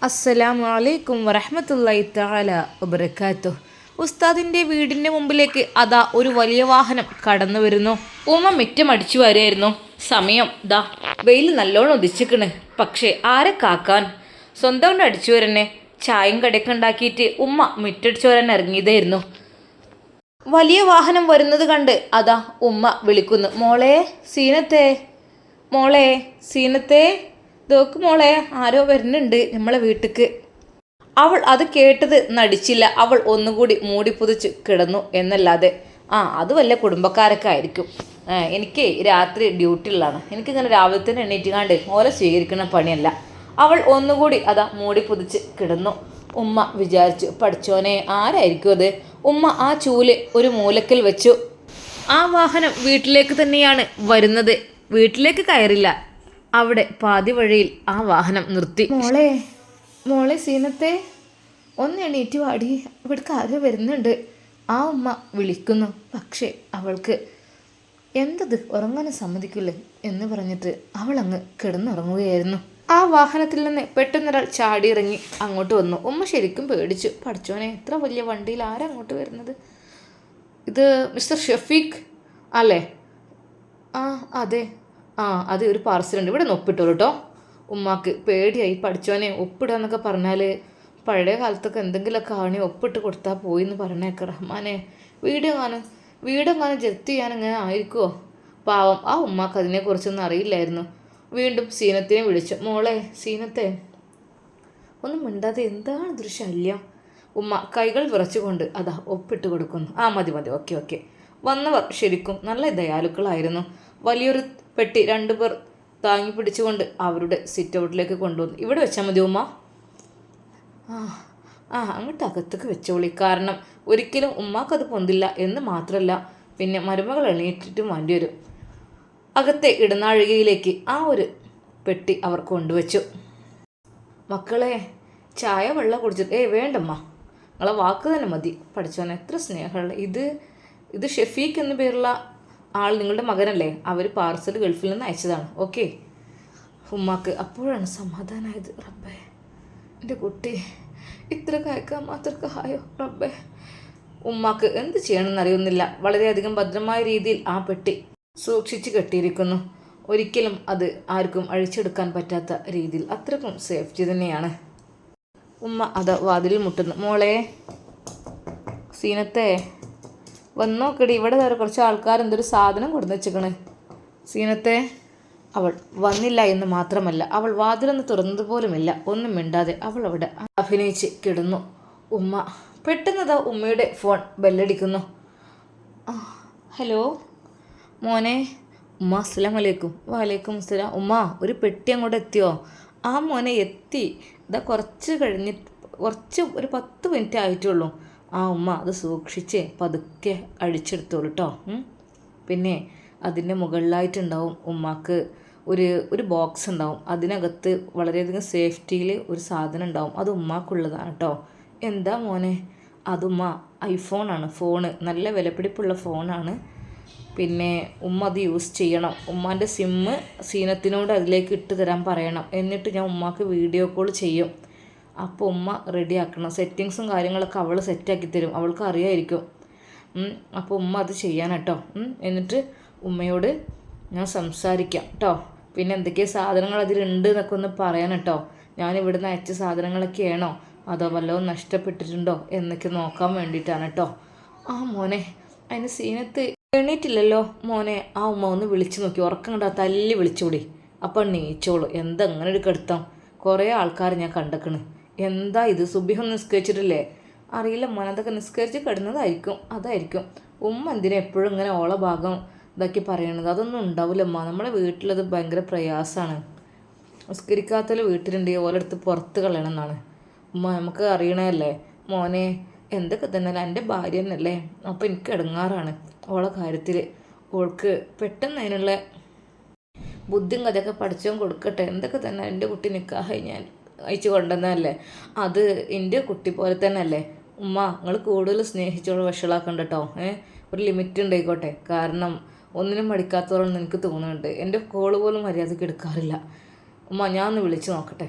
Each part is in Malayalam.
അസ്സലാമു അലൈക്കും വറഹ്മത്തുള്ളാഹി തആല വബറകാതുഹു. ഉസ്താദിൻ്റെ വീടിൻ്റെ മുമ്പിലേക്ക് അതാ ഒരു വലിയ വാഹനം കടന്നു വരുന്നു. ഉമ്മ മിറ്റം അടിച്ചു വരുമായിരുന്നു. സമയം ദാ വെയിൽ നല്ലോണം ഉദിച്ചിക്കണ്. പക്ഷേ ആരെ കാക്കാൻ, സ്വന്തം കൊണ്ട് അടിച്ചു വരന്നെ. ചായയും കടയൊക്കെ ഉണ്ടാക്കിയിട്ട് ഉമ്മ മിറ്റടിച്ചു വരാൻ ഇറങ്ങിയതായിരുന്നു. വലിയ വാഹനം വരുന്നത് കണ്ട് അതാ ഉമ്മ വിളിക്കുന്നു, മോളെ സീനത്തെ, മോളെ സീനത്തെ, നോക്ക് മോളെ, ആരോ വരുന്നുണ്ട് നമ്മളെ വീട്ടിക്ക്. അവൾ അത് കേട്ടത് നടിച്ചില്ല. അവൾ ഒന്നുകൂടി മൂടിപ്പുതിച്ച് കിടന്നു എന്നല്ലാതെ, അത് വല്ല കുടുംബക്കാരൊക്കെ ആയിരിക്കും. എനിക്ക് രാത്രി ഡ്യൂട്ടി ഉള്ളതാണ്, എനിക്കിങ്ങനെ രാവിലെ തന്നെ എണീറ്റുകാണ്ട് ഓലെ സ്വീകരിക്കുന്ന പണിയല്ല. അവൾ ഒന്നുകൂടി അതാ മൂടിപ്പുതിച്ച് കിടന്നു. ഉമ്മ വിചാരിച്ചു, പഠിച്ചോനെ ആരായിരിക്കും അത്. ഉമ്മ ആ ചൂല് ഒരു മൂലക്കൽ വെച്ചു. ആ വാഹനം വീട്ടിലേക്ക് തന്നെയാണ് വരുന്നത്. വീട്ടിലേക്ക് കയറില്ല, അവിടെ പാതി വഴിയിൽ ആ വാഹനം നിർത്തി. മോളെ, മോളെ സീനത്തെ, ഒന്ന് എണീറ്റ് വാടി, ഇവിടേക്ക് ആരോ വരുന്നുണ്ട്. ആ ഉമ്മ വിളിക്കുന്നു. പക്ഷേ അവൾക്ക് എന്തത് ഉറങ്ങാനും സമ്മതിക്കില്ല എന്ന് പറഞ്ഞിട്ട് അവൾ അങ്ങ് കിടന്നുറങ്ങുകയായിരുന്നു. ആ വാഹനത്തിൽ നിന്ന് പെട്ടെന്നൊരാൾ ചാടിയിറങ്ങി അങ്ങോട്ട് വന്നു. ഉമ്മ ശരിക്കും പേടിച്ചു. പഠിച്ചോനെ, എത്ര വലിയ വണ്ടിയിൽ ആരങ്ങോട്ട് വരുന്നത്? ഇത് മിസ്റ്റർ ഷഫീഖ് അല്ലേ? അതെ. അത് ഒരു പാർസലുണ്ട്, ഇവിടെ നിന്ന് ഒപ്പിട്ടോളൂ കേട്ടോ. ഉമ്മാക്ക് പേടിയായി. പഠിച്ചോനെ, ഒപ്പിടാന്നൊക്കെ പറഞ്ഞാൽ പഴയ കാലത്തൊക്കെ എന്തെങ്കിലുമൊക്കെ ആണി ഒപ്പിട്ട് കൊടുത്താൽ പോയി എന്ന് പറഞ്ഞേക്ക. റഹ്മാനെ, വീടെങ്ങാനും ജപ്തി ചെയ്യാനിങ്ങനെ ആയിരിക്കുമോ? പാവം, ആ ഉമ്മാക്ക് അതിനെക്കുറിച്ചൊന്നും അറിയില്ലായിരുന്നു. വീണ്ടും സീനത്തിനെ വിളിച്ചു. മോളെ സീനത്തെ, ഒന്നും മിണ്ടാതെ, എന്താണ് ഇതൊരു ശല്യം? ഉമ്മ കൈകൾ വിറച്ചുകൊണ്ട് അതാ ഒപ്പിട്ട് കൊടുക്കുന്നു. മതി, ഓക്കെ. വന്നവർ ശരിക്കും നല്ല ദയാലുക്കളായിരുന്നു. വലിയൊരു പെട്ടി രണ്ടുപേർ താങ്ങി പിടിച്ചുകൊണ്ട് അവരുടെ സിറ്റ് ഔട്ടിലേക്ക് കൊണ്ടുവന്നു. ഇവിടെ വെച്ചാൽ മതി ഉമ്മ. അങ്ങോട്ട് അകത്തേക്ക് വെച്ചോളി. കാരണം ഒരിക്കലും ഉമ്മാക്കത് പൊന്തില്ല എന്ന് മാത്രമല്ല, പിന്നെ മരുമകൾ എണീറ്റിട്ടും വേണ്ടി വരും. അകത്തെ ഇടനാഴികയിലേക്ക് ആ ഒരു പെട്ടി അവർ കൊണ്ടുവച്ചു. മക്കളെ, ചായ വെള്ളം കുടിച്ചിട്ട് വേണ്ടമ്മ, നിങ്ങളെ വാക്ക് തന്നെ മതി. പഠിച്ചോനെ, എത്ര സ്നേഹമുള്ള ഇത് ഷഫീഖ് എന്ന പേരുള്ള ആൾ നിങ്ങളുടെ മകനല്ലേ? അവർ പാർസൽ ഗൾഫിൽ നിന്ന് അയച്ചതാണ്. ഓക്കെ. ഉമ്മാക്ക് അപ്പോഴാണ് സമാധാനമായത്. റബ്ബേ, എൻ്റെ കുട്ടി ഇത്ര കയക്കാൻ മാത്രമൊക്കെ ആയോ റബ്ബേ. ഉമ്മാക്ക് എന്ത് ചെയ്യണമെന്ന് അറിയുന്നില്ല. വളരെയധികം ഭദ്രമായ രീതിയിൽ ആ പെട്ടി സൂക്ഷിച്ച് കെട്ടിയിരിക്കുന്നു. ഒരിക്കലും അത് ആർക്കും അഴിച്ചെടുക്കാൻ പറ്റാത്ത രീതിയിൽ അത്രക്കും സേഫ്റ്റി തന്നെയാണ്. ഉമ്മ അത് വാതിലിൽ മുട്ടുന്നു. മോളെ സീനത്തെ, വന്നോക്കടി, ഇവിടെ വേറെ കുറച്ച് ആൾക്കാർ എന്തൊരു സാധനം കൊടുന്ന് വെച്ചിക്കണ്. സീനത്തെ, അവൾ വന്നില്ല എന്ന് മാത്രമല്ല, അവൾ വാതിലൊന്ന് തുറന്നതുപോലുമില്ല. ഒന്നും മിണ്ടാതെ അവൾ അവിടെ അഭിനയിച്ച് കിടന്നു. ഉമ്മ പെട്ടെന്നതാ ഉമ്മയുടെ ഫോൺ ബെല്ലടിക്കുന്നു. ഹലോ മോനെ. ഉമ്മ അസ്സലാമു അലൈക്കും. വലൈക്കും അസ്സലാം. ഉമ്മ, ഒരു പെട്ടി അങ്ങോട്ട് എത്തിയോ? മോനെ എത്തി. ഇതാ കുറച്ച് ഒരു 10 മിനിറ്റ് ആയിട്ടുള്ളൂ. ഉമ്മ അത് സൂക്ഷിച്ച് പതുക്കെ അഴിച്ചെടുത്തോളൂ കേട്ടോ. പിന്നെ അതിൻ്റെ മുകളിലായിട്ടുണ്ടാവും ഉമ്മാക്ക് ഒരു ബോക്സ് ഉണ്ടാവും. അതിനകത്ത് വളരെയധികം സേഫ്റ്റിയിൽ ഒരു സാധനം ഉണ്ടാവും. അത് ഉമ്മാക്കുള്ളതാണ് കേട്ടോ. എന്താ മോനെ? അതുമ്മ ഐഫോണാണ്. ഫോണ് നല്ല വിലപിടിപ്പുള്ള ഫോണാണ്. പിന്നെ ഉമ്മ അത് യൂസ് ചെയ്യണം. ഉമ്മാൻ്റെ സിമ്മ് സീനത്തിനോട് അതിലേക്ക് ഇട്ട് തരാൻ പറയണം. എന്നിട്ട് ഞാൻ ഉമ്മാക്ക് വീഡിയോ കോൾ ചെയ്യും. അപ്പോൾ ഉമ്മ റെഡിയാക്കണം. സെറ്റിങ്സും കാര്യങ്ങളൊക്കെ അവൾ സെറ്റാക്കി തരും. അവൾക്ക് അറിയാമായിരിക്കും. അപ്പോൾ ഉമ്മ അത് ചെയ്യാൻ കേട്ടോ. എന്നിട്ട് ഉമ്മയോട് ഞാൻ സംസാരിക്കാം കേട്ടോ. പിന്നെ എന്തൊക്കെ സാധനങ്ങൾ അതിലുണ്ട് എന്നൊക്കെ ഒന്ന് പറയാൻ കേട്ടോ. ഞാൻ ഇവിടുന്ന് അയച്ച സാധനങ്ങളൊക്കെയാണോ അതോ വല്ലതും നഷ്ടപ്പെട്ടിട്ടുണ്ടോ എന്നൊക്കെ നോക്കാൻ വേണ്ടിയിട്ടാണ് കേട്ടോ. മോനെ, അതിന് സീനത്ത് എണീറ്റില്ലല്ലോ മോനെ. ഉമ്മ ഒന്ന് വിളിച്ചു നോക്കി. ഉറക്കം കണ്ടാൽ തല്ലി വിളിച്ചുകൂടി. അപ്പം നീച്ചോളൂ. എന്താ അങ്ങനെ ഒരു കടുത്തം? കുറേ ആൾക്കാർ ഞാൻ കണ്ടക്കണ്. എന്താ ഇത്? സുബിഹൊന്നും നിസ്കരിച്ചിട്ടില്ലേ? അറിയില്ല മോനെ, അതൊക്കെ നിസ്കരിച്ച് കിടന്നതായിരിക്കും. അതായിരിക്കും. ഉമ്മ എന്തിനാ എപ്പോഴും ഇങ്ങനെ ഓള ഭാഗം ഇതാക്കി പറയണത്? അതൊന്നും ഉണ്ടാവില്ലമ്മ. നമ്മളെ വീട്ടിലത് ഭയങ്കര പ്രയാസമാണ്. നിസ്കരിക്കാത്തതിൽ വീട്ടിലുണ്ടെങ്കിൽ ഓലെടുത്ത് പുറത്ത് കളയണം എന്നാണ് ഉമ്മ. നമുക്ക് അറിയണമല്ലേ മോനെ. എന്തൊക്കെ തന്നെ എൻ്റെ ഭാര്യ തന്നെയല്ലേ. അപ്പോൾ എനിക്ക് ഇടങ്ങാറാണ് ഓളെ കാര്യത്തിൽ. ഓൾക്ക് പെട്ടെന്ന് അതിനുള്ള ബുദ്ധിയും കഥയൊക്കെ പഠിച്ചോ കൊടുക്കട്ടെ. എന്തൊക്കെ തന്നെ എൻ്റെ കുട്ടി നിക്കാഹായി ഞാൻ അയച്ചു കൊണ്ടുവന്നതല്ലേ. അത് എൻ്റെ കുട്ടി പോലെ തന്നെ അല്ലേ ഉമ്മ. നിങ്ങൾ കൂടുതൽ സ്നേഹിച്ചോളൂ, വഷളാക്കണ്ട കേട്ടോ. ഒരു ലിമിറ്റ് ഉണ്ടായിക്കോട്ടെ. കാരണം ഒന്നിനും മടിക്കാത്തവരെന്ന് എനിക്ക് തോന്നുന്നുണ്ട്. എൻ്റെ കോള് പോലും മര്യാദയ്ക്ക് എടുക്കാറില്ല ഉമ്മ. ഞാൻ ഒന്ന് വിളിച്ച് നോക്കട്ടെ.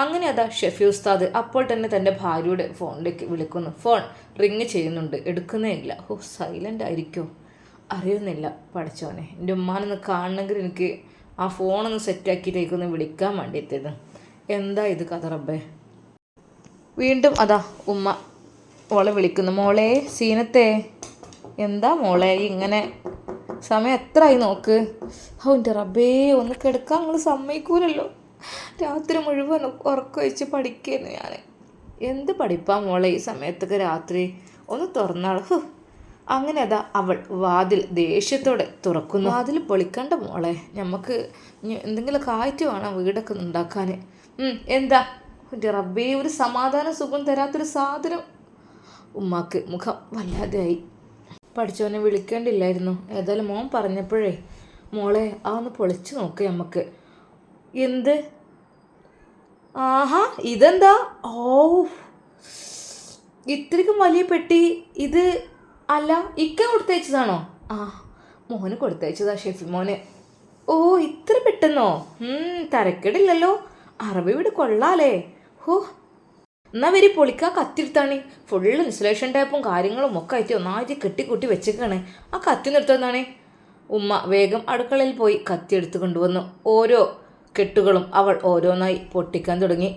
അങ്ങനെ അതാ ഷെഫി ഉസ്താദ് അപ്പോൾ തന്നെ തൻ്റെ ഭാര്യയുടെ ഫോണിലേക്ക് വിളിക്കുന്നു. ഫോൺ റിങ് ചെയ്യുന്നുണ്ട്, എടുക്കുന്നേ ഇല്ല. സൈലൻ്റ് ആയിരിക്കോ അറിയുന്നില്ല. പഠിച്ചോനെ, എൻ്റെ ഉമ്മാനൊന്ന് കാണണമെങ്കിൽ എനിക്ക് ആ ഫോണൊന്ന് സെറ്റാക്കിയിട്ടേക്കൊന്ന് വിളിക്കാൻ വേണ്ടിയിട്ടത്. എന്താ ഇത് കഥ റബ്ബേ. വീണ്ടും അതാ ഉമ്മ മോളെ വിളിക്കുന്നു. മോളെ സീനത്തെ, എന്താ മോളെ ഇങ്ങനെ, സമയം എത്ര ആയി നോക്ക്. എൻ്റെ റബ്ബേ, ഒന്ന് കിടക്കാൻ നിങ്ങൾ സമ്മതിക്കൂലല്ലോ. രാത്രി മുഴുവൻ ഉറക്കമൊഴിച്ച് പഠിക്കുന്നു ഞാൻ. എന്ത് പഠിപ്പാ മോളെ ഈ സമയത്തൊക്കെ രാത്രി, ഒന്ന് തുറന്നാൾ. അങ്ങനെ അതാ അവൾ വാതിൽ ദേഷ്യത്തോടെ തുറക്കുന്നു. വാതിൽ പൊളിക്കണ്ട മോളെ, നമുക്ക് എന്തെങ്കിലും കാറ്റ് വേണം വീടൊക്കെ ഉണ്ടാക്കാൻ. എന്താ എൻ്റെ റബ്ബേ, ഒരു സമാധാന സുഖം തരാത്തൊരു സാധനം. ഉമ്മാക്ക് മുഖം വല്ലാതെയായി. പഠിച്ചവനെ വിളിക്കേണ്ടില്ലായിരുന്നു. ഏതായാലും മോൻ പറഞ്ഞപ്പോഴേ മോളെ ആ ഒന്ന് പൊളിച്ച് നോക്ക് നമുക്ക്. എന്ത്? ആഹാ, ഇതെന്താ? ഓ, ഇത്രയ്ക്കും വലിയ പെട്ടി. ഇത് അല്ല ഇക്ക കൊടുത്തയച്ചതാണോ? ആ, മോന് കൊടുത്തയച്ചതാ, ഷെഫി മോന്. ഓ, ഇത്ര പെട്ടെന്നോ? തരക്കേടില്ലല്ലോ, അറബി വീട് കൊള്ളാലേ. ഹോ, എന്നാ വരി പൊളിക്കാ കത്തിരുത്താണ്. ഫുള്ള് ഇൻസുലേഷൻ ടൈപ്പും കാര്യങ്ങളും ഒക്കെ ആയിട്ട് ഒന്നായിട്ട് കെട്ടിക്കൂട്ടി വെച്ചേക്കാണ്. ആ കത്തി നിർത്തുന്നതാണ്. ഉമ്മ വേഗം അടുക്കളയിൽ പോയി കത്തി എടുത്തു കൊണ്ടുവന്നു. ഓരോ കെട്ടുകളും അവൾ ഓരോന്നായി പൊട്ടിക്കാൻ തുടങ്ങി.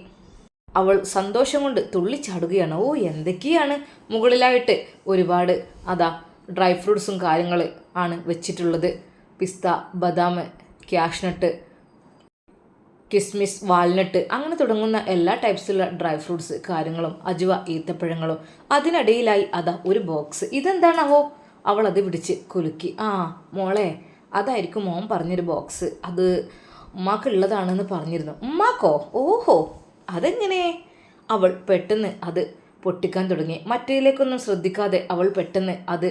അവൾ സന്തോഷം കൊണ്ട് തുള്ളിച്ചാടുകയാണ്. ഓ, എന്തൊക്കെയാണ് മുകളിലായിട്ട് ഒരുപാട് അതാ ഡ്രൈ ഫ്രൂട്ട്സും കാര്യങ്ങൾ ആണ് വെച്ചിട്ടുള്ളത്. പിസ്ത, ബദാം, ക്യാഷ്നട്ട്, കിസ്മിസ്, വാൽനട്ട്, അങ്ങനെ തുടങ്ങുന്ന എല്ലാ ടൈപ്സിലുള്ള ഡ്രൈ ഫ്രൂട്ട്സ് കാര്യങ്ങളും, അജുവ, ഈത്തപ്പഴങ്ങളും. അതിനിടയിലായി അതാ ഒരു ബോക്സ്. ഇതെന്താണാവോ? അവൾ അത് പിടിച്ച് കുലുക്കി. ആ മോളെ, അതായിരിക്കും മോൻ പറഞ്ഞൊരു ബോക്സ്. അത് ഉമ്മാക്കുള്ളതാണെന്ന് പറഞ്ഞിരുന്നു. ഉമ്മാക്കോ? ഓഹോ, അതെങ്ങനെ? അവൾ പെട്ടെന്ന് അത് പൊട്ടിക്കാൻ തുടങ്ങി. മറ്റേതിലേക്കൊന്നും ശ്രദ്ധിക്കാതെ അവൾ പെട്ടെന്ന് അത്,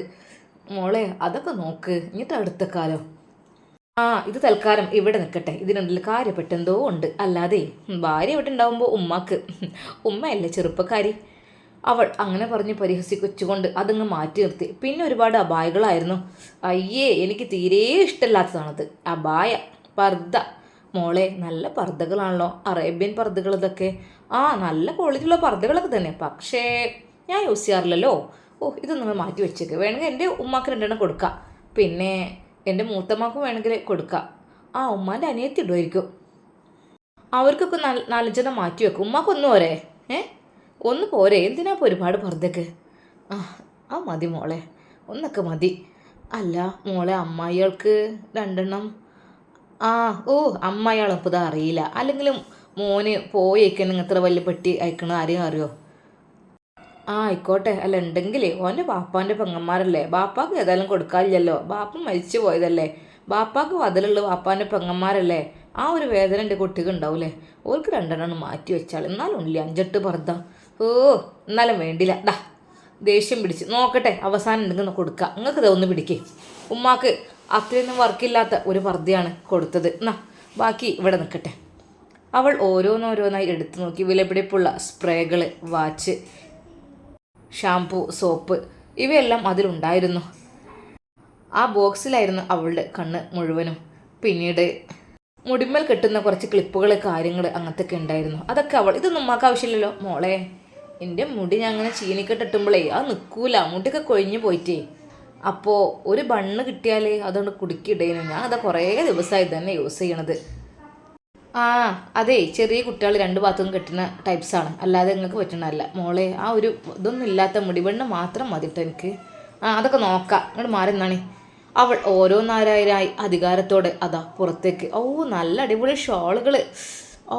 മോളെ അതൊക്കെ നോക്ക്, എന്നിട്ട് അടുത്ത കാലം. ആ, ഇത് തൽക്കാലം ഇവിടെ നിൽക്കട്ടെ, ഇതിനുള്ളിൽ കാര്യപ്പെട്ടെന്തോ ഉണ്ട്. അല്ലാതെ ഭാര്യ ഇവിടെ ഉണ്ടാവുമ്പോൾ ഉമ്മാക്ക്, ഉമ്മയല്ലേ ചെറുപ്പക്കാരി. അവൾ അങ്ങനെ പറഞ്ഞ് പരിഹസിച്ചുകൊണ്ട് അതങ്ങ് മാറ്റി നിർത്തി. പിന്നെ ഒരുപാട് അബായകളായിരുന്നു. അയ്യേ, എനിക്ക് തീരെ ഇഷ്ടമില്ലാത്തതാണത് അബായ, പർദ്ദ. മോളെ, നല്ല പർദ്ദകളാണല്ലോ, അറേബ്യൻ പർദ്ദകൾ ഇതൊക്കെ. ആ, നല്ല ക്വാളിറ്റിയുള്ള പർദ്ദകളൊക്കെ തന്നെ, പക്ഷേ ഞാൻ യൂസ് ചെയ്യാറില്ലല്ലോ. ഓ, ഇതൊന്നും മാറ്റി വെച്ചേക്ക്. വേണമെങ്കിൽ എൻ്റെ ഉമ്മാക്ക് 2 കൊടുക്കാം, പിന്നെ എൻ്റെ മൂത്തമ്മക്കും വേണമെങ്കിൽ കൊടുക്കാം. ആ, ഉമ്മാൻ്റെ അനിയത്തി ഇടുമായിരിക്കും. അവർക്കൊക്കെ 4-5 മാറ്റി വെക്കും. ഉമ്മാക്കൊന്നും പോരെ? ഒന്ന് പോരെ? എന്തിനാ ഇപ്പോൾ ഒരുപാട് പർദ്ദക്ക്? ആ മതി മോളെ, ഒന്നൊക്കെ മതി. അല്ല മോളെ, അമ്മായികൾക്ക് 2. ആ, ഓ, അമ്മായികളും ഇപ്പോൾ ഇതാ അറിയില്ല. അല്ലെങ്കിലും മോന് പോയി അയക്കണം, ഇത്ര വലിയ പെട്ടി അയക്കണത് ആരെയും അറിയോ? ആ, ആയിക്കോട്ടെ. അല്ല ഉണ്ടെങ്കിലേ ഓൻ്റെ ബാപ്പാൻ്റെ പെങ്ങന്മാരല്ലേ, ബാപ്പാക്ക് ഏതായാലും കൊടുക്കാനില്ലല്ലോ, ബാപ്പ മരിച്ചു പോയതല്ലേ, ബാപ്പാക്ക് വതലുള്ള ബാപ്പാൻ്റെ പെങ്ങന്മാരല്ലേ, ആ ഒരു വേദന എൻ്റെ കുട്ടിക്ക് ഉണ്ടാവൂലേ. ഓർക്ക് 2 മാറ്റി വെച്ചാൽ എന്നാലും ഇല്ല 5-8 പർദ്ദ. ഓ, എന്നാലും വേണ്ടില്ല. ദേഷ്യം പിടിച്ച് നോക്കട്ടെ, അവസാനം ഉണ്ടെങ്കിൽ കൊടുക്കുക. നിങ്ങൾക്ക് ഇതൊന്ന് പിടിക്കേ. ഉമ്മാക്ക് അത്രയൊന്നും വർക്കില്ലാത്ത ഒരു പർദ്ദയാണ് കൊടുത്തത്. എന്നാ ബാക്കി ഇവിടെ നിൽക്കട്ടെ. അവൾ ഓരോന്നോരോന്നായി എടുത്തു നോക്കി. വിലപിടിപ്പുള്ള സ്പ്രേകൾ, വാച്ച്, ഷാംപൂ, സോപ്പ്, ഇവയെല്ലാം അതിലുണ്ടായിരുന്നു. ആ ബോക്സിലായിരുന്നു അവളുടെ കണ്ണ് മുഴുവനും. പിന്നീട് മുടിമേൽ കെട്ടുന്ന കുറച്ച് ക്ലിപ്പുകൾ, കാര്യങ്ങൾ അങ്ങനത്തെയൊക്കെ ഉണ്ടായിരുന്നു. അതൊക്കെ അവൾ, ഇതൊന്നും ഉമ്മാക്ക് ആവശ്യമില്ലല്ലോ. മോളെ, എൻ്റെ മുടി ഞാൻ അങ്ങനെ ചീനിക്കെട്ടിട്ടുമ്പോഴേ അത് നിൽക്കൂല, മുടിയൊക്കെ കൊഴിഞ്ഞു പോയിട്ടേ. അപ്പോൾ ഒരു ബണ്ണ് കിട്ടിയാൽ അതുകൊണ്ട് കുടുക്കിയിടേനു. ഞാൻ അത് കുറേ ദിവസമായി തന്നെ യൂസ് ചെയ്യണത്. ആ, അതെ, ചെറിയ കുട്ടികൾ 2 ഭാഗത്തും കെട്ടുന്ന ടൈപ്സാണ്, അല്ലാതെ നിങ്ങൾക്ക് പറ്റണമല്ല മോളെ. ആ ഒരു ഇതൊന്നും ഇല്ലാത്ത മുടിവെണ്ണ് മാത്രം മതിട്ടോ എനിക്ക്. അതൊക്കെ നോക്കാം, ഇങ്ങോട്ട് മാറി നിന്നാണേ. അവൾ ഓരോന്നാരായി അധികാരത്തോടെ അതാ പുറത്തേക്ക്. ഓ, നല്ല അടിപൊളി ഷോളുകൾ. ഓ,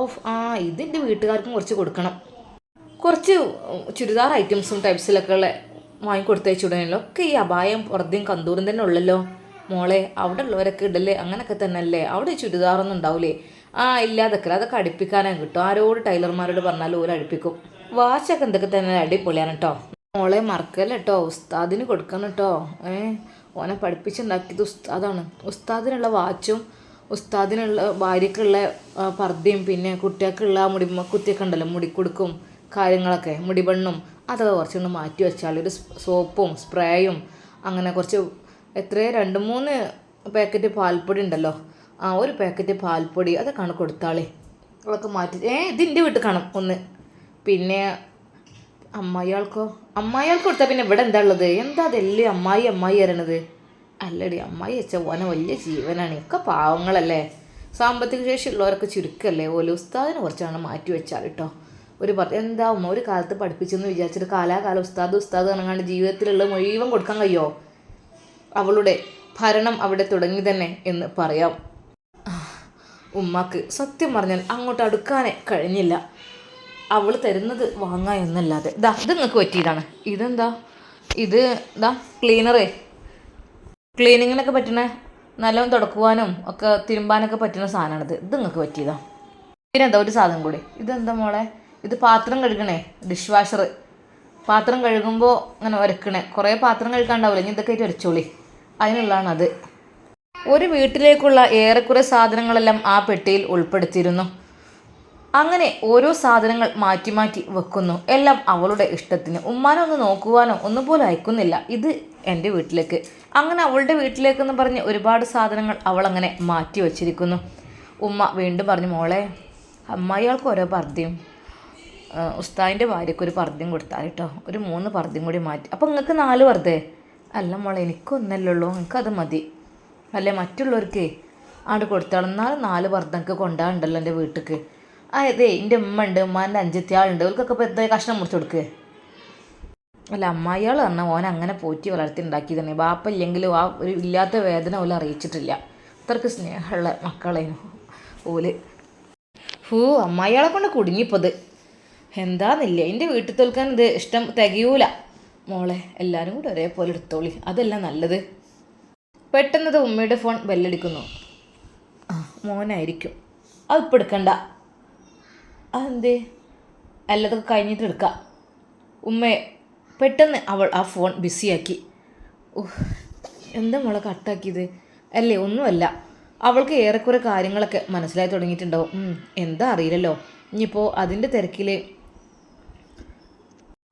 ഇതിൻ്റെ വീട്ടുകാർക്കും കുറച്ച് കൊടുക്കണം. കുറച്ച് ചുരിദാർ ഐറ്റംസും ടൈപ്സിലൊക്കെ ഉള്ള വാങ്ങിക്കൊടുത്തയച്ചുടനല്ലോ. ഒക്കെ ഈ അപായം പുറത്തേയും കന്തൂരും തന്നെ ഉള്ളല്ലോ മോളെ. അവിടെ ഉള്ളവരൊക്കെ ഇടല്ലേ, അങ്ങനെയൊക്കെ തന്നെ അല്ലേ. അവിടെ ചുരിദാറൊന്നും ഉണ്ടാവില്ലേ? ഇല്ലാതൊക്കെ അതൊക്കെ അടുപ്പിക്കാനാണ് കിട്ടും. ആരോട് ടൈലർമാരോട് പറഞ്ഞാലും ഓരോ അടുപ്പിക്കും. വാച്ചൊക്കെ എന്തൊക്കെ തന്നെ അടിപൊളിയാണ് കേട്ടോ. മോളെ മറക്കല്ല കേട്ടോ, ഉസ്താദിന് കൊടുക്കണം കേട്ടോ. ഓനെ പഠിപ്പിച്ചുണ്ടാക്കിയത് ഉസ്താദാണ്. ഉസ്താദിനുള്ള വാച്ചും ഉസ്താദിനുള്ള ഭാര്യക്കുള്ള പർദ്ദയും പിന്നെ കുട്ടികൾക്കുള്ള കുത്തിയൊക്കെ ഉണ്ടല്ലോ, മുടിക്കുടുക്കും കാര്യങ്ങളൊക്കെ, മുടിബണ്ണും, അതൊക്കെ കുറച്ചൊന്ന് മാറ്റി വെച്ചാൽ ഒരു സോപ്പും സ്പ്രേയും അങ്ങനെ കുറച്ച് 2-3 പാക്കറ്റ് പാൽപ്പൊടി ഉണ്ടല്ലോ, ഒരു പാക്കറ്റ് പാൽപ്പൊടി അതൊക്കെയാണ് കൊടുത്താളേ. അതൊക്കെ മാറ്റി ഇതിൻ്റെ വീട്ടിൽ കാണും ഒന്ന്. പിന്നെ അമ്മായിയാൾക്ക് കൊടുത്താൽ പിന്നെ ഇവിടെ എന്താ ഉള്ളത്? എന്താ അതെല്ലാം അമ്മായി അറിയണത്? അല്ലടി, അമ്മായി വെച്ച ഓനെ വലിയ ജീവനാണ്. ഒക്കെ പാവങ്ങളല്ലേ, സാമ്പത്തിക ശേഷി ഉള്ളവരൊക്കെ ചുരുക്കല്ലേ. ഉസ്താദിനെ കുറച്ചാണ് മാറ്റി വെച്ചാൽ കേട്ടോ. എന്താ ഉമ്മ ഒരു കാലത്ത് പഠിപ്പിച്ചെന്ന് വിചാരിച്ചിട്ട് കാലാകാലം ഉസ്താദ് കണങ്ങാണ്ട് ജീവിതത്തിലുള്ള മുഴുവൻ കൊടുക്കാൻ കഴിയുമോ? അവളുടെ ഭരണം അവിടെ തുടങ്ങി തന്നെ എന്ന് പറയാം. ഉമ്മക്ക് സത്യം പറഞ്ഞാൽ അങ്ങോട്ട് അടുക്കാനേ കഴിഞ്ഞില്ല. അവൾ തരുന്നത് വാങ്ങാ എന്നല്ലാതെ. ഇത് നിങ്ങൾക്ക് പറ്റിയതാണ്. ഇതെന്താ ഇത്? ക്ലീനിങ്ങിനൊക്കെ പറ്റുന്ന, നല്ലോണം തുടക്കുവാനും ഒക്കെ തിരുമ്പാനൊക്കെ പറ്റുന്ന സാധനമാണിത്. ഇത് നിങ്ങൾക്ക് പറ്റിയതാ. പിന്നെന്താ ഒരു സാധനം കൂടി. ഇതെന്താ മോളെ? ഇത് പാത്രം കഴുകണേ, ഡിഷ് വാഷർ. പാത്രം കഴുകുമ്പോൾ അങ്ങനെ ഉരക്കണേ. കുറേ പാത്രം കഴുകാണ്ടാവില്ല, ഇനി ഇതൊക്കെ ആയിട്ട് ഉരച്ചോളി, അതിനുള്ളതാണ് അത്. ഒരു വീട്ടിലേക്കുള്ള ഏറെക്കുറെ സാധനങ്ങളെല്ലാം ആ പെട്ടിയിൽ ഉൾപ്പെടുത്തിയിരുന്നു. അങ്ങനെ ഓരോ സാധനങ്ങൾ മാറ്റി മാറ്റി വെക്കുന്നു, എല്ലാം അവളുടെ ഇഷ്ടത്തിന്. ഉമ്മാനെ ഒന്ന് നോക്കുവാനോ ഒന്നുപോലും അയക്കുന്നില്ല. ഇത് എൻ്റെ വീട്ടിലേക്ക്, അങ്ങനെ അവളുടെ വീട്ടിലേക്കെന്ന് പറഞ്ഞ് ഒരുപാട് സാധനങ്ങൾ അവളങ്ങനെ മാറ്റി വച്ചിരിക്കുന്നു. ഉമ്മ വീണ്ടും പറഞ്ഞു, മോളെ അമ്മായികൾക്ക് ഓരോ പർദ്ദയും ഉസ്താദിൻ്റെ ഭാര്യയ്ക്ക് ഒരു പർദ്ദയും കൊടുത്താൽ കേട്ടോ, ഒരു 3 പർദ്ദയും കൂടി മാറ്റി. അപ്പോൾ നിങ്ങൾക്ക് 4 പർദ്ദേ? അല്ല മോളെ, എനിക്കൊന്നല്ലേ ഉള്ളൂ, എനിക്കത് മതി. അല്ലേ മറ്റുള്ളവർക്ക് ആണ്ട് കൊടുത്താൽ എന്നാലും 4 പർദ്ദ എനിക്ക് കൊണ്ടാണ്ടല്ലോ എൻ്റെ വീട്ടിലേക്ക്. അതെ, എൻ്റെ ഉമ്മ ഉണ്ട്, ഉമ്മാൻ്റെ 5 ആളുണ്ട്, അവർക്കൊക്കെ ഇപ്പോൾ എന്താ കഷ്ണം മുറിച്ച് കൊടുക്കുക? അല്ല അമ്മായികൾ പറഞ്ഞാൽ ഓൻ അങ്ങനെ പോറ്റി വളർത്തി ഉണ്ടാക്കി തന്നെ. ബാപ്പ ഇല്ലെങ്കിലും ആ ഒരു ഇല്ലാത്ത വേദന ഓല അറിയിച്ചിട്ടില്ല. അത്രയ്ക്ക് സ്നേഹമുള്ള മക്കളേനു ഓല്. അമ്മായികളെ കൊണ്ട് കുടുങ്ങിപ്പോത് എന്താന്നില്ല. എൻ്റെ വീട്ടിൽ തോൽക്കാൻ ഇത് ഇഷ്ടം തികയൂല മോളെ. എല്ലാവരും കൂടി ഒരേപോലെ എടുത്തോളി, അതല്ല നല്ലത്. പെട്ടെന്നത് ഉമ്മയുടെ ഫോൺ ബെല്ലടിക്കുന്നു. മോനായിരിക്കും. അതിപ്പോൾ എടുക്കണ്ട. അതെന്തേ? അല്ലതൊക്കെ കഴിഞ്ഞിട്ട് എടുക്കാം. ഉമ്മയെ പെട്ടെന്ന് അവൾ ആ ഫോൺ ബിസിയാക്കി. എന്താ മോളെ കട്ടാക്കിയത്? അല്ലേ ഒന്നുമല്ല, അവൾക്ക് ഏറെക്കുറെ കാര്യങ്ങളൊക്കെ മനസ്സിലായി തുടങ്ങിയിട്ടുണ്ടാവും. എന്താ അറിയില്ലല്ലോ, ഇനിയിപ്പോൾ അതിൻ്റെ തിരക്കിൽ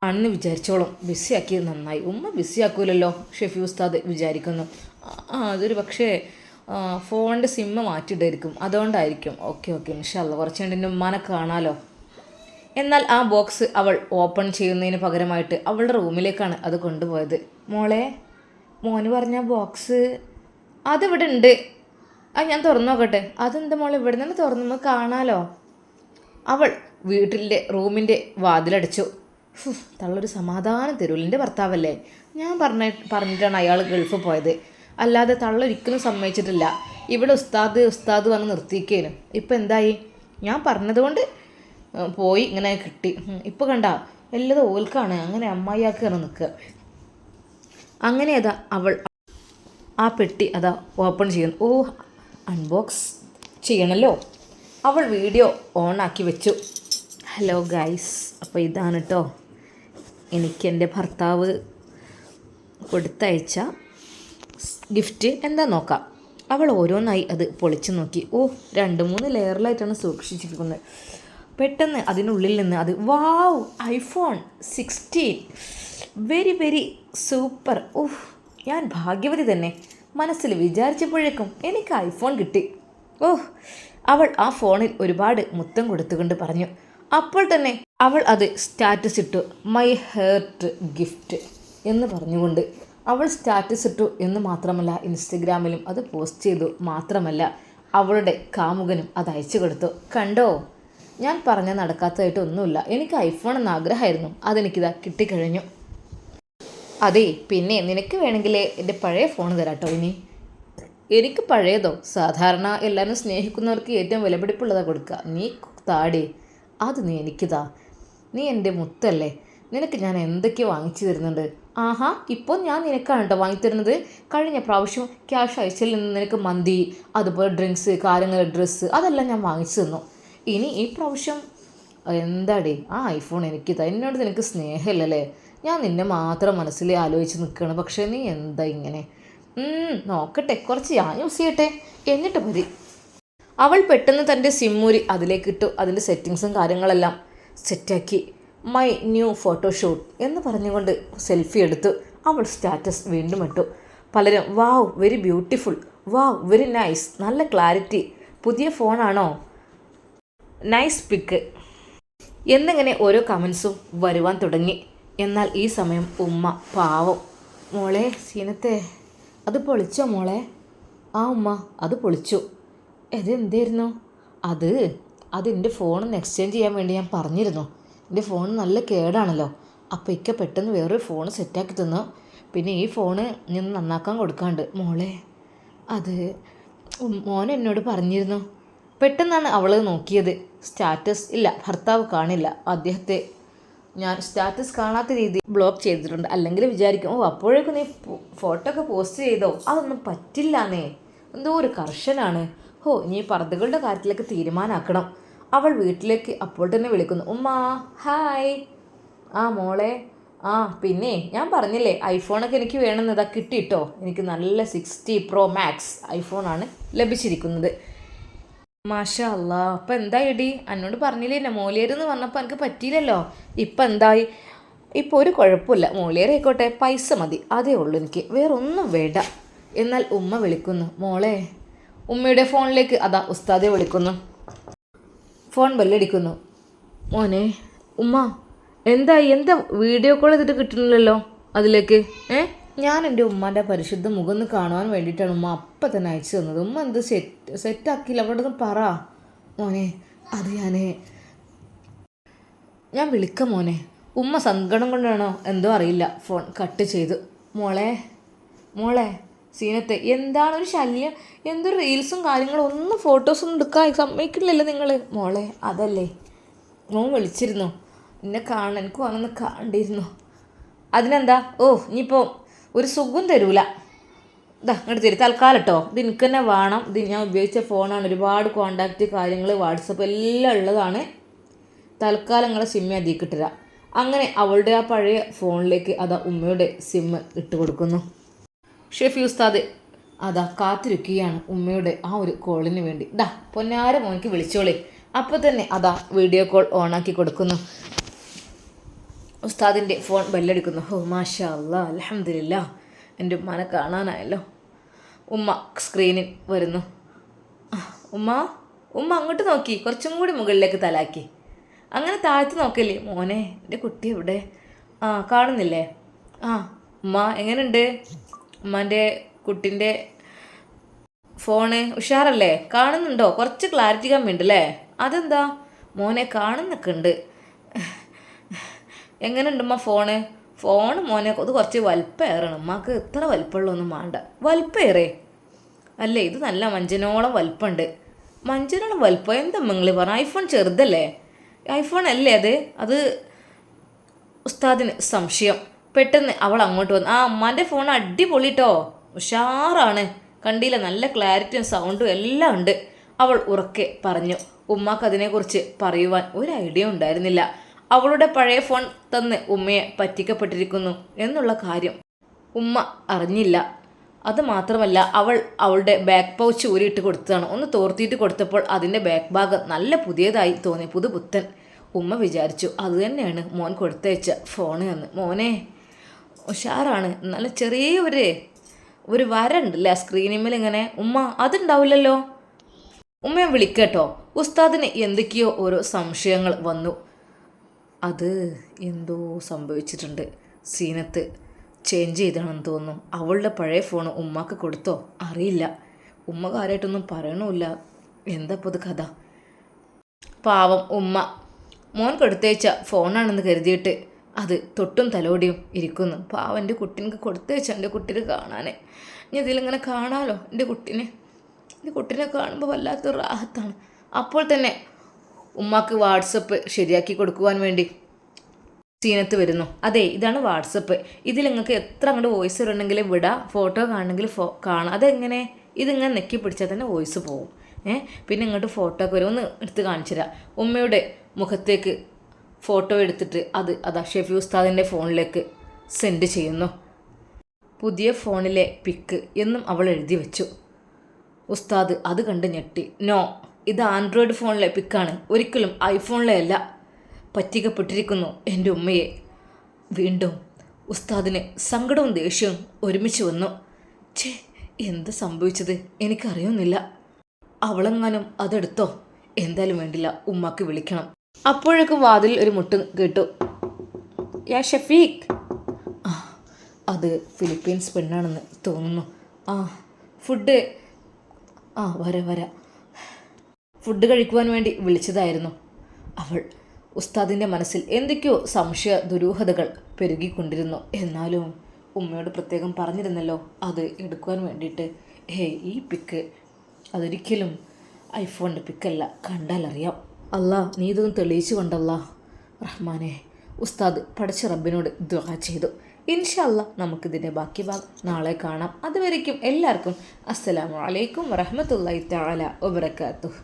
ആണെന്ന് വിചാരിച്ചോളും. ബിസിയാക്കിയത് നന്നായി. ഉമ്മ ബിസിയാക്കൂലല്ലോ ഷെഫി ഉസ്താദ് വിചാരിക്കുന്നു. അതൊരു പക്ഷേ ഫോണിൻ്റെ സിമ്മ് മാറ്റിയിട്ടായിരിക്കും, അതുകൊണ്ടായിരിക്കും. ഓക്കെ ഇൻഷാല്ലാ, കുറച്ച് എൻ്റെ ഉമ്മാനെ കാണാമല്ലോ. എന്നാൽ ആ ബോക്സ് അവൾ ഓപ്പൺ ചെയ്യുന്നതിന് പകരമായിട്ട് അവളുടെ റൂമിലേക്കാണ് അത് കൊണ്ടുപോയത്. മോന് പറഞ്ഞ ബോക്സ് അതിവിടെ ഉണ്ട്, ഞാൻ തുറന്നു നോക്കട്ടെ. അതെന്താ മോളെ ഇവിടെ നിന്ന് തുറന്നു കാണാലോ? അവൾ വീട്ടിൻ്റെ റൂമിൻ്റെ വാതിലടച്ചു. തള്ളൊരു സമാധാനം തരൂല, എൻ്റെ ഭർത്താവല്ലേ, ഞാൻ പറഞ്ഞിട്ടാണ് അയാൾ ഗൾഫിൽ പോയത്, അല്ലാതെ തള്ളൊരിക്കലും സമ്മതിച്ചിട്ടില്ല. ഇവിടെ ഉസ്താദ് വന്ന് നിർത്തിയേക്കേനു. ഇപ്പം എന്തായി? ഞാൻ പറഞ്ഞതുകൊണ്ട് പോയി ഇങ്ങനെ കിട്ടി. ഇപ്പോൾ കണ്ട എല്ലാതും ഓൽക്കാണ്, അങ്ങനെ അമ്മായിയാക്കാണ് നിൽക്കുക. അങ്ങനെ അതാ അവൾ ആ പെട്ടി അതാ ഓപ്പൺ ചെയ്യുന്നു. അൺബോക്സ് ചെയ്യണമല്ലോ. അവൾ വീഡിയോ ഓണാക്കി വെച്ചു. ഹലോ ഗൈസ്, അപ്പോൾ ഇതാണ് കേട്ടോ എനിക്ക് എൻ്റെ ഭർത്താവ് കൊടുത്തയച്ച ഗിഫ്റ്റ്. എന്താ നോക്കാം. അവൾ ഓരോന്നായി അത് പൊളിച്ചു നോക്കി. 2-3 ലെയറിലായിട്ടാണ് സൂക്ഷിച്ചിരിക്കുന്നത്. പെട്ടെന്ന് അതിനുള്ളിൽ നിന്ന് അത് iPhone 16, വെരി വെരി സൂപ്പർ. ഞാൻ ഭാഗ്യവതി തന്നെ, മനസ്സിൽ വിചാരിച്ചപ്പോഴേക്കും എനിക്ക് ഐഫോൺ കിട്ടി. അവൾ ആ ഫോണിൽ ഒരുപാട് മുത്തം കൊടുത്തുകൊണ്ട് പറഞ്ഞു. അപ്പോൾ തന്നെ അവൾ അത് സ്റ്റാറ്റസ് ഇട്ടു. മൈ ഹേർട്ട് ഗിഫ്റ്റ് എന്ന് പറഞ്ഞുകൊണ്ട് അവൾ സ്റ്റാറ്റസ് ഇട്ടു എന്ന് മാത്രമല്ല, ഇൻസ്റ്റഗ്രാമിലും അത് പോസ്റ്റ് ചെയ്തു. മാത്രമല്ല അവളുടെ കാമുകനും അത് അയച്ചു കൊടുത്തു. കണ്ടോ, ഞാൻ പറഞ്ഞ നടക്കാത്തതായിട്ടൊന്നുമില്ല, എനിക്ക് ഐഫോൺ എന്ന ആഗ്രഹമായിരുന്നു, അതെനിക്കിതാ കിട്ടിക്കഴിഞ്ഞു. അതെ, പിന്നെ നിനക്ക് വേണമെങ്കിൽ എൻ്റെ പഴയ ഫോൺ തരാട്ടോ. ഇനി എനിക്ക് പഴയതോ? സാധാരണ എല്ലാവരും സ്നേഹിക്കുന്നവർക്ക് ഏറ്റവും വിലപിടിപ്പുള്ളതാണ് കൊടുക്കുക. നീ താടി, അത് നീ എനിക്കിതാ. നീ എൻ്റെ മുത്തല്ലേ, നിനക്ക് ഞാൻ എന്തൊക്കെ വാങ്ങിച്ചു തരുന്നുണ്ട്. ഇപ്പോൾ ഞാൻ നിനക്കാണ് കേട്ടോ വാങ്ങിത്തരുന്നത്. കഴിഞ്ഞ പ്രാവശ്യം ക്യാഷ് അയച്ചതിൽ നിന്ന് നിനക്ക് മന്തി, അതുപോലെ ഡ്രിങ്ക്സ്, കാര്യങ്ങൾ, ഡ്രസ്സ് അതെല്ലാം ഞാൻ വാങ്ങിച്ചു തന്നു. ഇനി ഈ പ്രാവശ്യം എന്താടി ആ ഐഫോൺ എനിക്കിതാ. എന്നോട് നിനക്ക് സ്നേഹമില്ലല്ലേ? ഞാൻ നിന്നെ മാത്രം മനസ്സിൽ ആലോചിച്ച് നിൽക്കുകയാണ്. പക്ഷേ നീ എന്താ ഇങ്ങനെ? നോക്കട്ടെ, കുറച്ച് ഞാൻ യൂസ് ചെയ്യട്ടെ, എന്നിട്ട് മതി. അവൾ പെട്ടെന്ന് തൻ്റെ സിമ്മൂരി അതിലേക്കിട്ടു. അതിൻ്റെ സെറ്റിങ്സും കാര്യങ്ങളെല്ലാം സെറ്റാക്കി. മൈ ന്യൂ ഫോട്ടോഷൂട്ട് എന്ന് പറഞ്ഞുകൊണ്ട് സെൽഫി എടുത്തു. അവൾ സ്റ്റാറ്റസ് വീണ്ടും ഇട്ടു. പലരും wow very beautiful, wow very nice, നല്ല ക്ലാരിറ്റി, പുതിയ ഫോണാണോ? നൈസ് പിക്ക് എന്നിങ്ങനെ ഓരോ കമൻസും വരുവാൻ തുടങ്ങി. എന്നാൽ ഈ സമയം ഉമ്മ പാവം, മോളെ സീനത്തെ അത് പൊളിച്ചോ മോളെ? ആ ഉമ്മ അത് പൊളിച്ചു. ഇതെന്തായിരുന്നു? അത് എൻ്റെ ഫോണൊന്ന് എക്സ്ചേഞ്ച് ചെയ്യാൻ വേണ്ടി ഞാൻ പറഞ്ഞിരുന്നു. എൻ്റെ ഫോൺ നല്ല കേടാണല്ലോ. അപ്പോൾ ഇക്ക പെട്ടെന്ന് വേറൊരു ഫോൺ സെറ്റാക്കി തന്നു. പിന്നെ ഈ ഫോണ് ഞാൻ നന്നാക്കാൻ കൊടുക്കാണ്ട് മോളെ. അത് മോൻ എന്നോട് പറഞ്ഞിരുന്നു. പെട്ടെന്നാണ് അവൾ നോക്കിയത്. സ്റ്റാറ്റസ് ഇല്ല, ഭർത്താവ് കാണില്ല. അദ്ദേഹത്തെ ഞാൻ സ്റ്റാറ്റസ് കാണാത്ത രീതിയിൽ ബ്ലോക്ക് ചെയ്തിട്ടുണ്ട്. അല്ലെങ്കിൽ വിചാരിക്കും, ഓ അപ്പോഴേക്കും നീ ഫോട്ടോ ഒക്കെ പോസ്റ്റ് ചെയ്തോ? അതൊന്നും പറ്റില്ലാന്നേ, എന്തോ ഒരു കർശനാണ്. ഇനി പർദ്ദകളുടെ കാര്യത്തിലേക്ക് തീരുമാനമാക്കണം. അവൾ വീട്ടിലേക്ക് അപ്പോൾ തന്നെ വിളിക്കുന്നു. ഉമ്മ ഹായ്. ആ മോളെ. ആ പിന്നെ ഞാൻ പറഞ്ഞില്ലേ ഐഫോണൊക്കെ എനിക്ക് വേണമെന്നതാ കിട്ടിയിട്ടോ. എനിക്ക് നല്ല 60 Pro Max ഐഫോണാണ് ലഭിച്ചിരിക്കുന്നത്. മാഷാ അല്ലാ. അപ്പം എന്തായി എടി? എന്നോട് പറഞ്ഞില്ലേ എന്നെ മോലിയരെന്ന് പറഞ്ഞപ്പോൾ എനിക്ക് പറ്റിയില്ലല്ലോ. ഇപ്പം എന്തായി? ഇപ്പോൾ ഒരു കുഴപ്പമില്ല. മോലിയർ ആയിക്കോട്ടെ, പൈസ മതി, അതേ ഉള്ളൂ എനിക്ക്, വേറെ ഒന്നും വേണ്ട. എന്നാൽ ഉമ്മ വിളിക്കുന്നു. മോളെ. ഉമ്മയുടെ ഫോണിലേക്ക് അതാ ഉസ്താദെ വിളിക്കുന്നു. ഫോൺ ബെല്ലടിക്കുന്നു. മോനെ. ഉമ്മ എന്തായി? എന്താ വീഡിയോ കോൾ ചെയ്തിട്ട് കിട്ടുന്നില്ലല്ലോ അതിലേക്ക്? ഞാൻ എൻ്റെ ഉമ്മാൻ്റെ പരിശുദ്ധ മുഖം ഒന്ന് കാണുവാൻ വേണ്ടിയിട്ടാണ് ഉമ്മ അപ്പം തന്നെ അയച്ചു തന്നത്. ഉമ്മ എന്ത് സെറ്റാക്കിയില്ല, അവിടെ നിന്ന് പറ മോനെ. അത് ഞാൻ വിളിക്കാം മോനെ. ഉമ്മ സങ്കടം കൊണ്ടാണോ എന്തോ അറിയില്ല, ഫോൺ കട്ട് ചെയ്തു. മോളെ സീനത്തെ എന്താണ് ഒരു ശല്യം? എന്തൊരു റീൽസും കാര്യങ്ങളും ഒന്നും ഫോട്ടോസൊന്നും എടുക്കാൻ സമ്മതിക്കില്ലല്ലോ നിങ്ങൾ. മോളെ അതല്ലേ, മോൻ വിളിച്ചിരുന്നു എന്നെ കാണാൻ, എനിക്ക് വന്നൊന്ന് കാണണ്ടിയിരുന്നു. അതിനെന്താ? ഇനിയിപ്പോൾ ഒരു സുഖം തരൂല. ഇങ്ങോട്ട് തരും തൽക്കാലം കേട്ടോ. ഇത് എനിക്ക് തന്നെ വേണം. ഇത് ഞാൻ ഉപയോഗിച്ച ഫോണാണ്, ഒരുപാട് കോണ്ടാക്റ്റ് കാര്യങ്ങൾ വാട്സപ്പ് എല്ലാം ഉള്ളതാണ്. തൽക്കാലം നിങ്ങളെ സിമ്മ് അതിലേക്ക് ഇട്ടുതരാ. അങ്ങനെ അവളുടെ ആ പഴയ ഫോണിലേക്ക് അതാ ഉമ്മയുടെ സിമ്മ് ഇട്ട് കൊടുക്കുന്നു. ഷെഫി ഉസ്താദ് അതാ കാത്തിരിക്കുകയാണ് ഉമ്മയുടെ ആ ഒരു കോളിന് വേണ്ടി. പൊന്നാര മോനിക്ക് വിളിച്ചോളേ. അപ്പോൾ തന്നെ അതാ വീഡിയോ കോൾ ഓണാക്കി കൊടുക്കുന്നു. ഉസ്താദിൻ്റെ ഫോൺ ബെല്ലടിക്കുന്നു. മാഷാ അല്ലാ, അൽഹംദുലില്ലാ, എൻ്റെ ഉമ്മാനെ കാണാനായല്ലോ. ഉമ്മ സ്ക്രീനിൽ വരുന്നു. ഉമ്മ അങ്ങോട്ട് നോക്കി, കുറച്ചും കൂടി മുകളിലേക്ക് തലാക്കി. അങ്ങനെ താഴ്ത്ത് നോക്കല്ലേ. മോനെ എൻ്റെ കുട്ടി എവിടെ? കാണുന്നില്ലേ? ഉമ്മ എങ്ങനെയുണ്ട്? ഉമ്മാൻ്റെ കുട്ടിൻ്റെ ഫോണ് ഉഷാറല്ലേ? കാണുന്നുണ്ടോ? കുറച്ച് ക്ലാരിറ്റി കമ്മിയുണ്ടല്ലേ? അതെന്താ മോനെ? കാണുന്നൊക്കെ ഉണ്ട്. എങ്ങനെയുണ്ട് ഉമ്മ ഫോണ്? മോനെ അത് കുറച്ച് വലിപ്പേറണം. ഉമ്മക്ക് ഇത്ര വലിപ്പമുള്ളൊന്നും വേണ്ട. വലിപ്പേറേ അല്ലേ? ഇത് നല്ല മഞ്ചനോളം വലിപ്പമുണ്ട്. മഞ്ചനോളം വലിപ്പം എന്താ നിങ്ങൾ പറഞ്ഞു? ഐഫോൺ ചെറുതല്ലേ? ഐഫോൺ അല്ലേ അത് ഉസ്താദിന് സംശയം. പെട്ടെന്ന് അവൾ അങ്ങോട്ട് വന്നു. ഉമ്മാൻ്റെ ഫോൺ അടിപൊളിട്ടോ, ഉഷാറാണ്, കണ്ടില്ല, നല്ല ക്ലാരിറ്റിയും സൗണ്ടും എല്ലാം ഉണ്ട്. അവൾ ഉറക്കെ പറഞ്ഞു. ഉമ്മാക്ക് അതിനെക്കുറിച്ച് പറയുവാൻ ഒരു ഐഡിയ ഉണ്ടായിരുന്നില്ല. അവളുടെ പഴയ ഫോൺ തന്ന് ഉമ്മയെ പറ്റിക്കപ്പെട്ടിരിക്കുന്നു എന്നുള്ള കാര്യം ഉമ്മ അറിഞ്ഞില്ല. അതുമാത്രമല്ല, അവളുടെ ബാക്ക് പൗച്ച് ഊരിയിട്ട് കൊടുത്തതാണ്. ഒന്ന് തോർത്തിയിട്ട് കൊടുത്തപ്പോൾ അതിൻ്റെ ബാക്ക് ഭാഗം നല്ല പുതിയതായി തോന്നി, പുതുപുത്തൻ. ഉമ്മ വിചാരിച്ചു അത് തന്നെയാണ് മോൻ കൊടുത്തയച്ച ഫോണ് എന്ന്. മോനെ ഉഷാറാണ്, നല്ല ചെറിയ ഒരു വര ഉണ്ടല്ലേ സ്ക്രീനിന്മേൽ ഇങ്ങനെ. ഉമ്മ അതുണ്ടാവില്ലല്ലോ. ഉമ്മയെ വിളിക്കട്ടോ. ഉസ്താദിന് എന്തൊക്കെയോ ഓരോ സംശയങ്ങൾ വന്നു. അത് എന്തോ സംഭവിച്ചിട്ടുണ്ട്. സീനത്ത് ചേഞ്ച് ചെയ്താണെന്ന് തോന്നുന്നു. അവളുടെ പഴയ ഫോൺ ഉമ്മക്ക് കൊടുത്തോ അറിയില്ല. ഉമ്മ കാര്യമായിട്ടൊന്നും പറയണമില്ല. എന്താ ഇപ്പോൾ ഇത് കഥ? പാവം ഉമ്മ മോൻ കൊടുത്തയച്ച ഫോണാണെന്ന് കരുതിയിട്ട് അത് തൊട്ടും തലോടിയും ഇരിക്കുന്നു. പാവം എൻ്റെ കുട്ടീനക്ക് കൊടുത്തയച്ച എൻ്റെ കുട്ടീനെ കാണാൻ. ഇനി ഇതിലിങ്ങനെ കാണാമല്ലോ എൻ്റെ കുട്ടീനെ കാണുമ്പോൾ വല്ലാത്തൊരു റാഹത്താണ്. അപ്പോൾ തന്നെ ഉമ്മാക്ക് വാട്സപ്പ് ശരിയാക്കി കൊടുക്കുവാൻ വേണ്ടി സീനത്ത് വരുന്നു. അതെ, ഇതാണ് വാട്സപ്പ്. ഇതിൽ നിങ്ങൾക്ക് എത്ര അങ്ങോട്ട് വോയിസ് ഇടണമെങ്കിലും വിടാം, ഫോട്ടോ കാണണമെങ്കിൽ കാണാം. അതെങ്ങനെ? ഇതിങ്ങനെ നെക്കി പിടിച്ചാൽ തന്നെ വോയിസ് പോവും. പിന്നെ ഇങ്ങോട്ട് ഫോട്ടോ ഒക്കെ വരും. ഒന്ന് എടുത്ത് കാണിച്ചു തരാം. ഉമ്മയുടെ മുഖത്തേക്ക് ഫോട്ടോ എടുത്തിട്ട് അതാ ഷെഫി ഉസ്താദിൻ്റെ ഫോണിലേക്ക് സെൻഡ് ചെയ്യുന്നു. പുതിയ ഫോണിലെ പിക്ക് എന്നും അവൾ എഴുതി വെച്ചു. ഉസ്താദ് അത് കണ്ട് ഞെട്ടി. നോ, ഇത് ആൻഡ്രോയിഡ് ഫോണിലെ പിക്കാണ്, ഒരിക്കലും ഐഫോണിലെ അല്ല. പറ്റിക്കപ്പെട്ടിരിക്കുന്നു എൻ്റെ ഉമ്മയെ. വീണ്ടും ഉസ്താദിന് സങ്കടവും ദേഷ്യവും ഒരുമിച്ച് വന്നു. എന്ത് സംഭവിച്ചത് എനിക്കറിയുന്നില്ല. അവളെങ്ങാനും അതെടുത്തോ? എന്തായാലും വേണ്ടില്ല, ഉമ്മാക്ക് വിളിക്കണം. അപ്പോഴേക്കും വാതിൽ ഒരു മുട്ട് കേട്ടു. യാ ഷഫീഖ്. ആ, അത് ഫിലിപ്പീൻസ് പെണ്ണാണെന്ന് തോന്നുന്നു. ആ, ഫുഡ്. ആ, വരാം. ഫുഡ് കഴിക്കുവാൻ വേണ്ടി വിളിച്ചതായിരുന്നു. അവൾ ഉസ്താദിൻ്റെ മനസ്സിൽ എന്തൊക്കെയോ സംശയ ദുരൂഹതകൾ പെരുകിക്കൊണ്ടിരുന്നു. എന്നാലും ഉമ്മയോട് പ്രത്യേകം പറഞ്ഞിരുന്നല്ലോ അത് എടുക്കുവാൻ വേണ്ടിയിട്ട്. ഈ പിക്ക് അതൊരിക്കലും ഐഫോണിൻ്റെ പിക്കല്ല, കണ്ടാലറിയാം. അല്ലാ, നീ ഇതൊന്നും തെളിയിച്ചു കൊണ്ടല്ലാ റഹ്മാനെ. ഉസ്താദ് പടച്ച റബ്ബിനോട് ദുആ ചെയ്തു. ഇൻഷാ അല്ലാ നമുക്കിതിൻ്റെ ബാക്കി ഭാഗം നാളെ കാണാം. അതുവരേക്കും എല്ലാവർക്കും അസ്സലാമു അലൈക്കും വറഹ്മത്തുള്ളാഹി തആല വബറകാതുഹു.